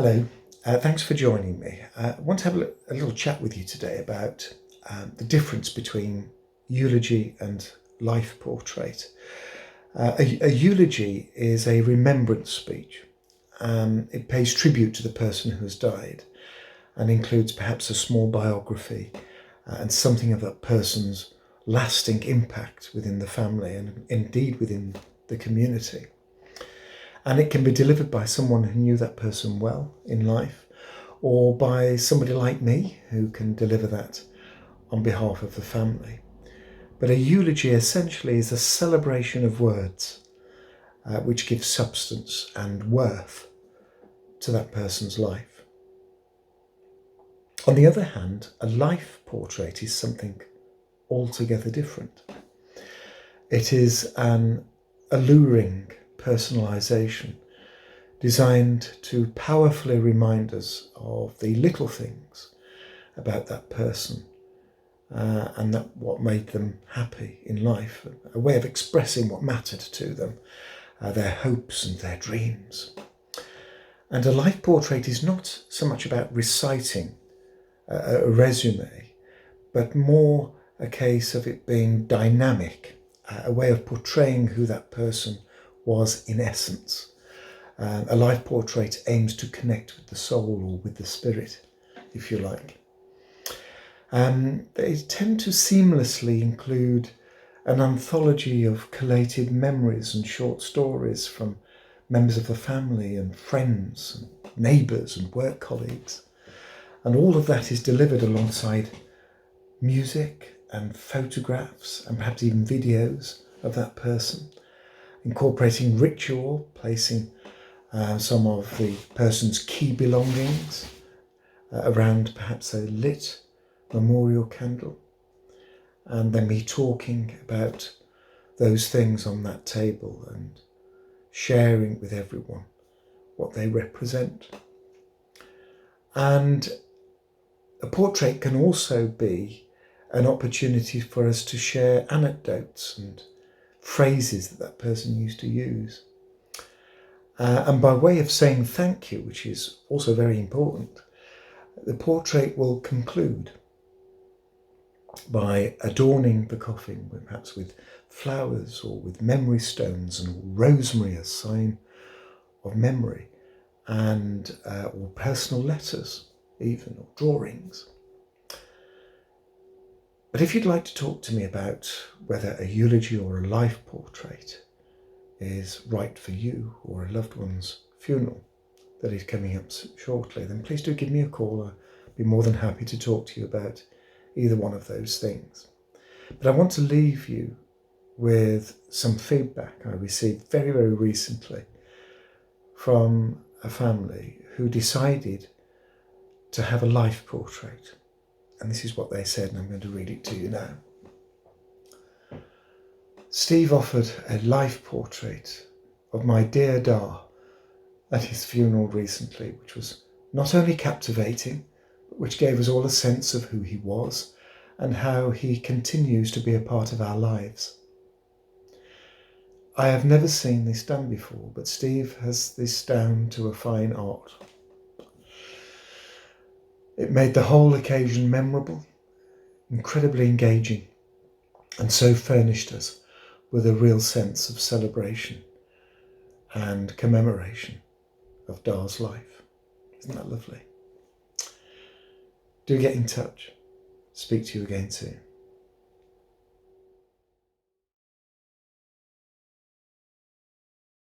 Hello, thanks for joining me. I want to have a little chat with you today about the difference between eulogy and life portrait. A eulogy is a remembrance speech. It pays tribute to the person who has died and includes perhaps a small biography and something of that person's lasting impact within the family and indeed within the community. And it can be delivered by someone who knew that person well in life, or by somebody like me who can deliver that on behalf of the family. But a eulogy essentially is a celebration of words, which gives substance and worth to that person's life. On the other hand, a life portrait is something altogether different. It is an alluring personalisation designed to powerfully remind us of the little things about that person and that what made them happy in life, a way of expressing what mattered to them, their hopes and their dreams. And a life portrait is not so much about reciting a resume, but more a case of it being dynamic, a way of portraying who that person was in essence. A life portrait aims to connect with the soul or with the spirit, if you like. They tend to seamlessly include an anthology of collated memories and short stories from members of the family and friends and neighbours and work colleagues. And all of that is delivered alongside music and photographs and perhaps even videos of that person, incorporating ritual, placing some of the person's key belongings around perhaps a lit memorial candle, and then me talking about those things on that table and sharing with everyone what they represent. And a portrait can also be an opportunity for us to share anecdotes and phrases that person used to use. And by way of saying thank you, which is also very important, the portrait will conclude by adorning the coffin, perhaps with flowers or with memory stones and rosemary, a sign of memory, and or personal letters even, or drawings. But if you'd like to talk to me about whether a eulogy or a life portrait is right for you or a loved one's funeral that is coming up shortly, then please do give me a call. I'll be more than happy to talk to you about either one of those things. But I want to leave you with some feedback I received very, very recently from a family who decided to have a life portrait. And this is what they said, and I'm going to read it to you now. Steve offered a life portrait of my dear Da at his funeral recently, which was not only captivating, but which gave us all a sense of who he was and how he continues to be a part of our lives. I have never seen this done before, but Steve has this down to a fine art. It made the whole occasion memorable, incredibly engaging, and so furnished us with a real sense of celebration and commemoration of Da's life. Isn't that lovely? Do get in touch. Speak to you again soon.